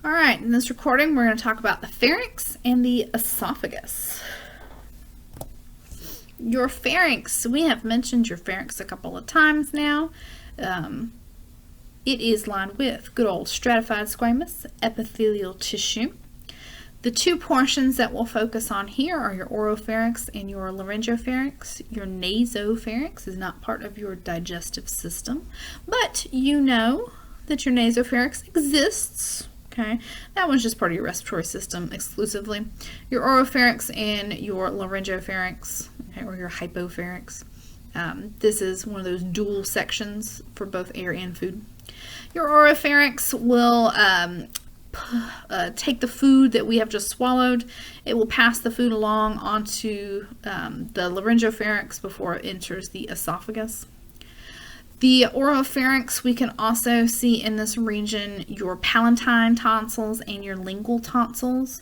All right, in this recording, we're going to talk about the pharynx and the esophagus. Your pharynx, we have mentioned your pharynx a couple of times now. It is lined with good old stratified squamous epithelial tissue. The two portions that we'll focus on here are your oropharynx and your laryngopharynx. Your nasopharynx is not part of your digestive system, but you know that your nasopharynx exists. Okay, that one's just part of your respiratory system exclusively. Your oropharynx and your laryngopharynx, okay, or your hypopharynx. This is one of those dual sections for both air and food. Your oropharynx will take the food that we have just swallowed. It will pass the food along onto the laryngopharynx before it enters the esophagus. The oropharynx, we can also see in this region your palatine tonsils and your lingual tonsils.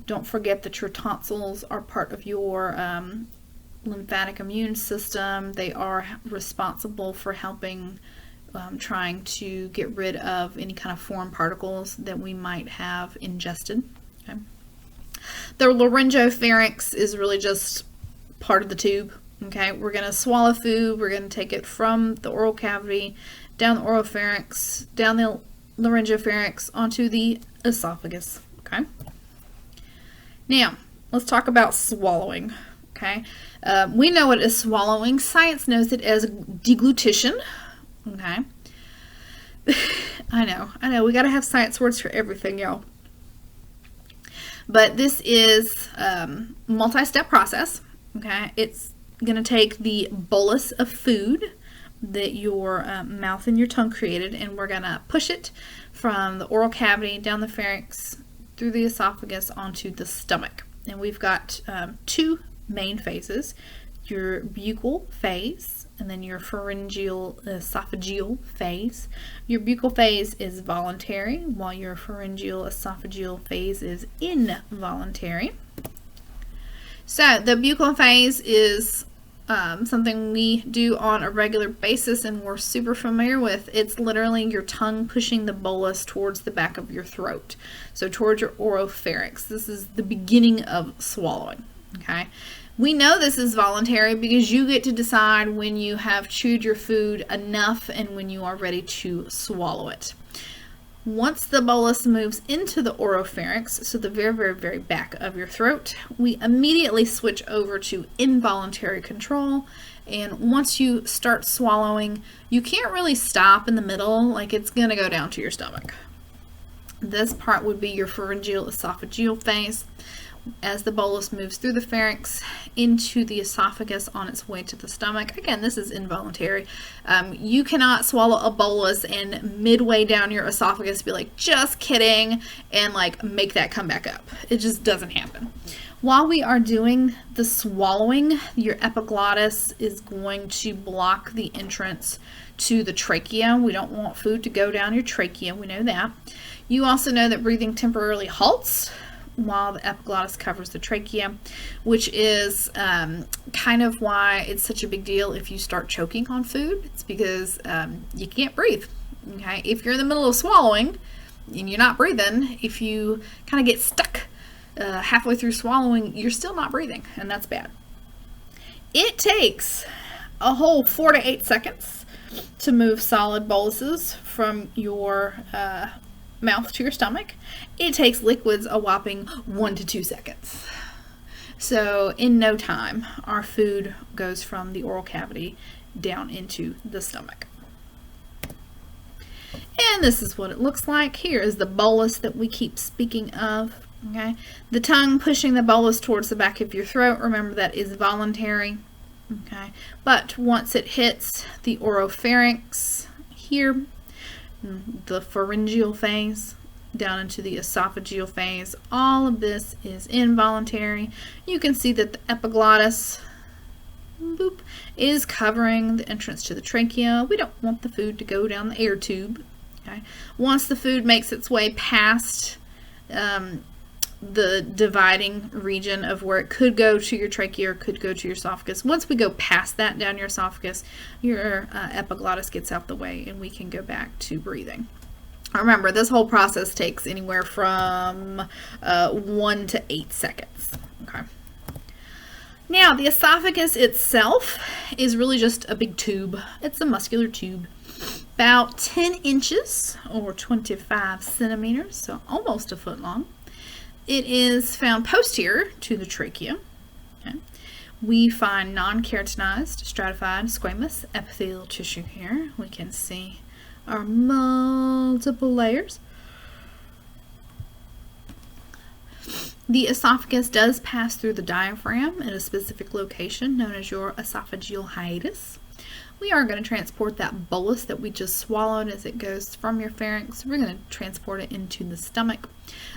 Don't forget that your tonsils are part of your lymphatic immune system. They are responsible for helping trying to get rid of any kind of foreign particles that we might have ingested. Okay. The laryngopharynx is really just part of the tube. Okay, we're going to swallow food, we're going to take it from the oral cavity, down the oropharynx, down the laryngopharynx, onto the esophagus. Okay. Now, let's talk about swallowing. Okay, we know what is swallowing. Science knows it as deglutition. Okay. I know, we got to have science words for everything, y'all. But this is a multi-step process. Okay, it's going to take the bolus of food that your mouth and your tongue created, and we're going to push it from the oral cavity down the pharynx through the esophagus onto the stomach. And we've got two main phases, your buccal phase and then your pharyngeal esophageal phase. Your buccal phase is voluntary, while your pharyngeal esophageal phase is involuntary. So the buccal phase is something we do on a regular basis and we're super familiar with. It's literally your tongue pushing the bolus towards the back of your throat, so towards your oropharynx. This is the beginning of swallowing. Okay, we know this is voluntary because you get to decide when you have chewed your food enough and when you are ready to swallow it. Once the bolus moves into the oropharynx, so the very, very, very back of your throat, we immediately switch over to involuntary control. And once you start swallowing, you can't really stop in the middle, like it's going to go down to your stomach. This part would be your pharyngeal esophageal phase. As the bolus moves through the pharynx into the esophagus on its way to the stomach. Again, this is involuntary. You cannot swallow a bolus and midway down your esophagus be like, just kidding, and like make that come back up. It just doesn't happen. While we are doing the swallowing, your epiglottis is going to block the entrance to the trachea. We don't want food to go down your trachea. We know that. You also know that breathing temporarily halts while the epiglottis covers the trachea, which is kind of why it's such a big deal if you start choking on food. It's because you can't breathe. Okay, if you're in the middle of swallowing and you're not breathing, if you kind of get stuck halfway through swallowing, you're still not breathing, and that's bad. It takes a whole 4 to 8 seconds to move solid boluses from your mouth to your stomach. It takes liquids a whopping 1 to 2 seconds. So in no time, our food goes from the oral cavity down into the stomach. And this is what it looks like. Here is the bolus that we keep speaking of. Okay, the tongue pushing the bolus towards the back of your throat. Remember, that is voluntary. Okay, but once it hits the oropharynx here, the pharyngeal phase, down into the esophageal phase, all of this is involuntary. You can see that the epiglottis is covering the entrance to the trachea. We don't want the food to go down the air tube. Okay, once the food makes its way past the dividing region of where it could go to your trachea or could go to your esophagus, once we go past that down your esophagus, your epiglottis gets out the way and we can go back to breathing. Remember, this whole process takes anywhere from 1 to 8 seconds. Okay. Now, the esophagus itself is really just a big tube. It's a muscular tube, about 10 inches or 25 centimeters, so almost a foot long. It is found posterior to the trachea. Okay. We find non-keratinized, stratified, squamous epithelial tissue here. We can see our multiple layers. The esophagus does pass through the diaphragm at a specific location known as your esophageal hiatus. We are going to transport that bolus that we just swallowed as it goes from your pharynx. We're going to transport it into the stomach.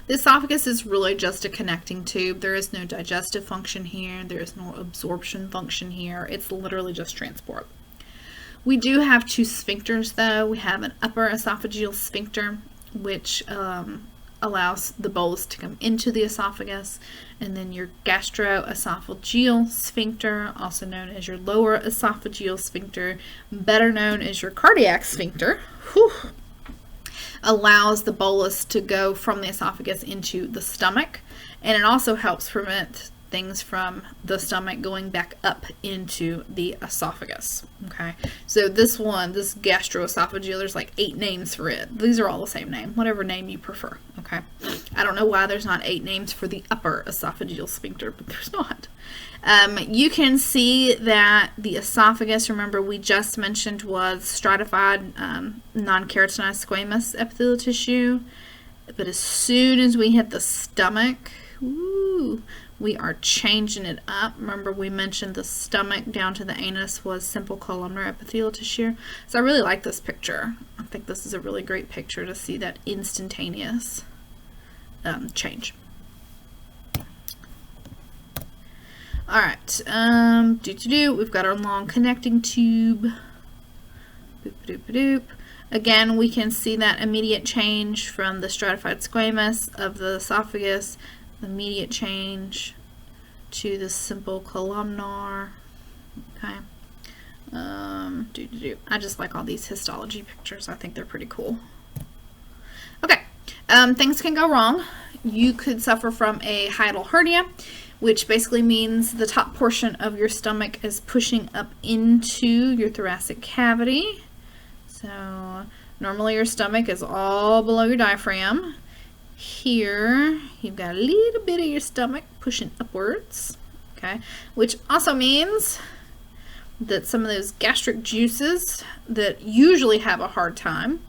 The esophagus is really just a connecting tube. There is no digestive function here. There is no absorption function here. It's literally just transport. We do have two sphincters though. We have an upper esophageal sphincter, which allows the bolus to come into the esophagus, and then your gastroesophageal sphincter, also known as your lower esophageal sphincter, better known as your cardiac sphincter, allows the bolus to go from the esophagus into the stomach, and it also helps prevent things from the stomach going back up into the esophagus. Okay, so this gastroesophageal, there's like 8 names for it. These are all the same name, whatever name you prefer. Okay, I don't know why there's not 8 names for the upper esophageal sphincter, but there's not. You can see that the esophagus, remember we just mentioned, was stratified, non-keratinized squamous epithelial tissue, but as soon as we hit the stomach, we are changing it up. Remember we mentioned the stomach down to the anus was simple columnar epithelial tissue. So I really like this picture. I think this is a really great picture to see that instantaneous change. Alright, we've got our long connecting tube. Boop, doop, doop. Again, we can see that immediate change from the stratified squamous of the esophagus, immediate change to the simple columnar. Okay. I just like all these histology pictures. I think they're pretty cool. Okay. Things can go wrong. You could suffer from a hiatal hernia, which basically means the top portion of your stomach is pushing up into your thoracic cavity. So normally your stomach is all below your diaphragm. Here you've got a little bit of your stomach pushing upwards, okay, which also means that some of those gastric juices that usually have a hard time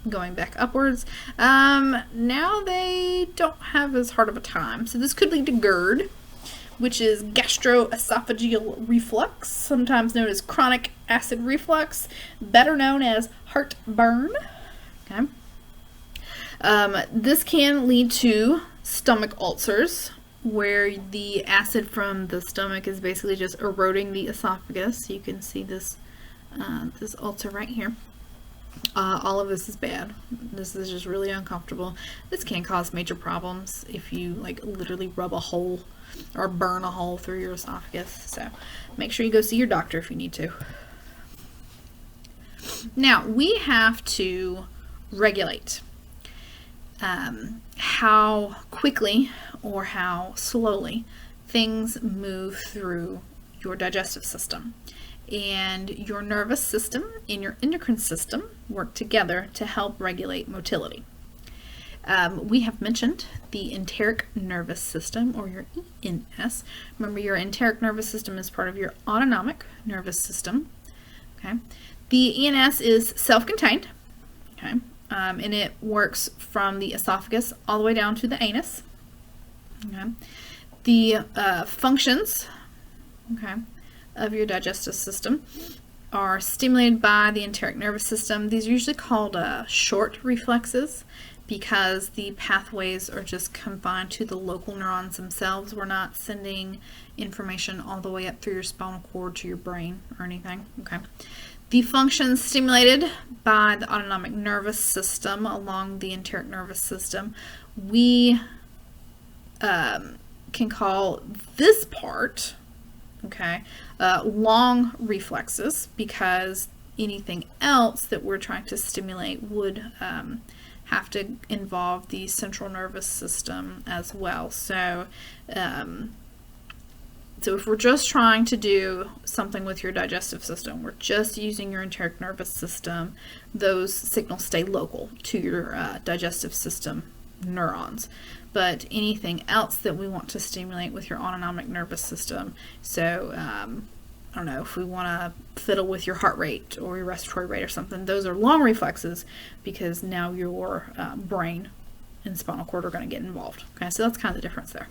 going back upwards, now they don't have as hard of a time. So this could lead to GERD, which is gastroesophageal reflux, sometimes known as chronic acid reflux, better known as heartburn. Okay. This can lead to stomach ulcers, where the acid from the stomach is basically just eroding the esophagus. You can see this this ulcer right here. All of this is bad. This is just really uncomfortable. This can cause major problems if you like literally rub a hole or burn a hole through your esophagus. So make sure you go see your doctor if you need to. Now we have to regulate how quickly or how slowly things move through your digestive system. And your nervous system and your endocrine system work together to help regulate motility. We have mentioned the enteric nervous system, or your ENS. Remember, your enteric nervous system is part of your autonomic nervous system. Okay, the ENS is self-contained. Okay, and it works from the esophagus all the way down to the anus. Okay, the functions, okay, of your digestive system are stimulated by the enteric nervous system. These are usually called short reflexes because the pathways are just confined to the local neurons themselves. We're not sending information all the way up through your spinal cord to your brain or anything. Okay. The functions stimulated by the autonomic nervous system along the enteric nervous system, we can call this part, okay, long reflexes, because anything else that we're trying to stimulate would have to involve the central nervous system as well. So if we're just trying to do something with your digestive system, we're just using your enteric nervous system, those signals stay local to your digestive system neurons. But anything else that we want to stimulate with your autonomic nervous system, so I don't know, if we want to fiddle with your heart rate or your respiratory rate or something, those are long reflexes, because now your brain and spinal cord are going to get involved. Okay, so that's kind of the difference there.